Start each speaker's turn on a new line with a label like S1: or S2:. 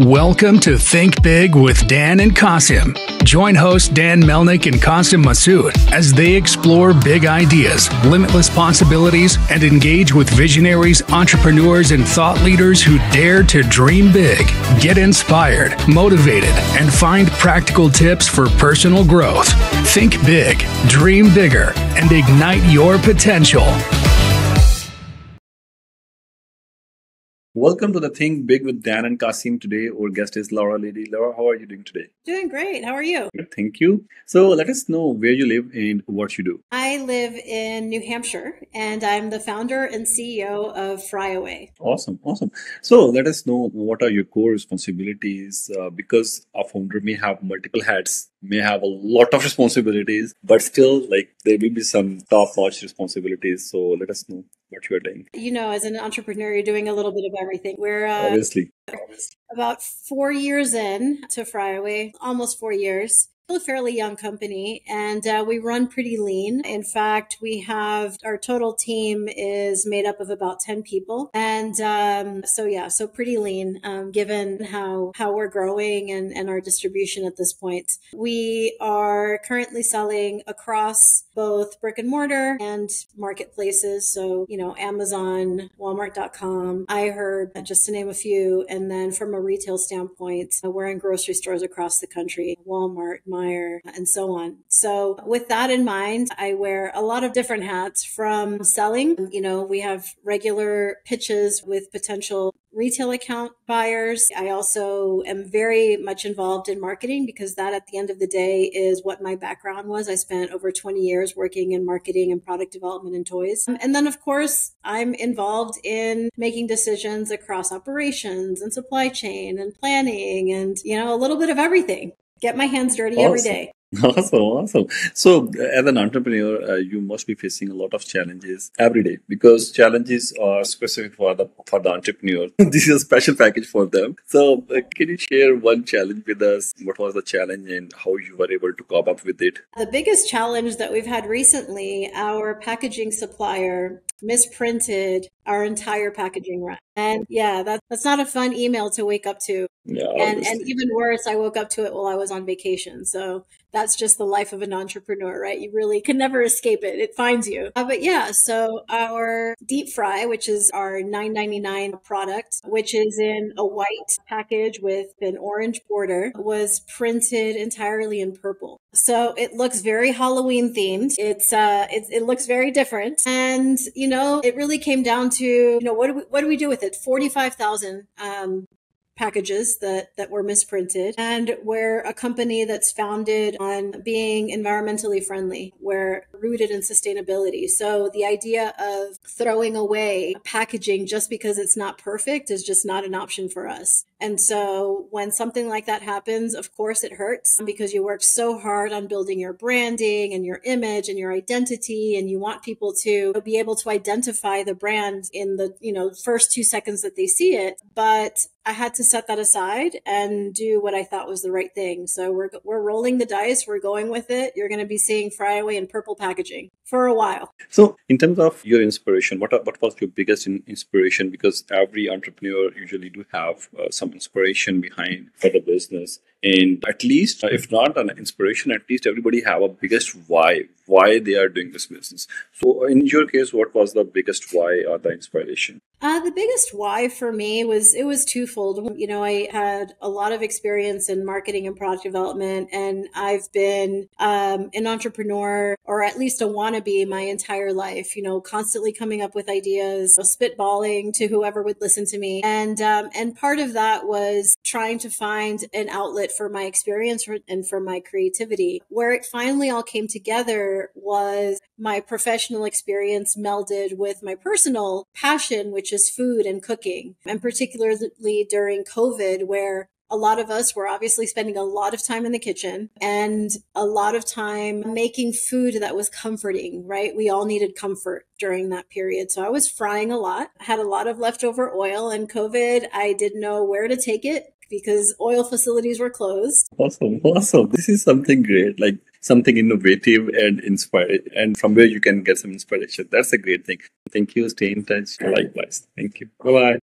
S1: Welcome to Think Big with Dan and Qasim. Join hosts Dan Melnick and Qasim Masood as they explore big ideas, limitless possibilities, and engage with visionaries, entrepreneurs, and thought leaders who dare to dream big, get inspired, motivated, and find practical tips for personal growth. Think big, dream bigger, and ignite your potential.
S2: Welcome to the Think Big with Dan and Qasim. Today, our guest is Laura Lady. Laura, how are you doing today?
S3: Doing great. How are you?
S2: Good, thank you. So let us know where you live and what you do.
S3: I live in New Hampshire, and I'm the founder and CEO of Fryaway.
S2: Awesome. So let us know what are your core responsibilities because a founder may have multiple hats, may have a lot of responsibilities, but still there will be some top-notch responsibilities. So let us know what you are doing.
S3: You know, as an entrepreneur, you're doing a little bit of everything. We're
S2: Obviously.
S3: about 4 years in to Fryaway, almost 4 years. Still a fairly young company, and we run pretty lean. In fact, we have our total team is made up of about 10 people. And so pretty lean given how we're growing and our distribution at this point. We are currently selling across both brick and mortar and marketplaces. So, Amazon, Walmart.com, iHerb, just to name a few. And then from a retail standpoint, we're in grocery stores across the country, Walmart, Meijer, and so on. So with that in mind, I wear a lot of different hats from selling. We have regular pitches with potential retail account buyers. I also am very much involved in marketing because that at the end of the day is what my background was. I spent over 20 years working in marketing and product development in toys. And then of course, I'm involved in making decisions across operations and supply chain and planning and, a little bit of everything. Get my hands dirty every day.
S2: Awesome. So as an entrepreneur, you must be facing a lot of challenges every day because challenges are specific for the entrepreneur. This is a special package for them. So can you share one challenge with us? What was the challenge and how you were able to cope up with it?
S3: The biggest challenge that we've had recently, our packaging supplier misprinted our entire packaging run. And yeah, that's not a fun email to wake up to.
S2: Yeah,
S3: and even worse, I woke up to it while I was on vacation. So that's just the life of an entrepreneur, right? You really can never escape it. It finds you. But yeah, so our deep fry, which is our $9.99 product, which is in a white package with an orange border, was printed entirely in purple. So it looks very Halloween themed. It looks very different. And, it really came down to, what do we do with it? 45,000, packages that were misprinted, and we're a company that's founded on being environmentally friendly. We're rooted in sustainability. So the idea of throwing away packaging just because it's not perfect is just not an option for us. And so when something like that happens, of course it hurts because you work so hard on building your branding and your image and your identity, and you want people to be able to identify the brand in the, first 2 seconds that they see it. But I had to set that aside and do what I thought was the right thing. So we're rolling the dice. We're going with it. You're going to be seeing Fryaway in purple packaging for a while.
S2: So in terms of your inspiration, what was your biggest inspiration? Because every entrepreneur usually do have some inspiration behind for the business. And at least, if not an inspiration, at least everybody have a biggest why they are doing this business. So in your case, what was the biggest why or the inspiration?
S3: The biggest why for me was twofold. I had a lot of experience in marketing and product development, and I've been an entrepreneur, or at least a wannabe, my entire life, constantly coming up with ideas, spitballing to whoever would listen to me. And part of that was trying to find an outlet for my experience and for my creativity. Where it finally all came together was my professional experience melded with my personal passion, which is food and cooking. And particularly during COVID, where a lot of us were obviously spending a lot of time in the kitchen and a lot of time making food that was comforting, right? We all needed comfort during that period. So I was frying a lot, had a lot of leftover oil, and COVID, I didn't know where to take it because oil facilities were closed.
S2: Awesome. This is something great, like something innovative and inspired, and from where you can get some inspiration. That's a great thing. Thank you. Stay in touch. Likewise. Thank you. Bye-bye.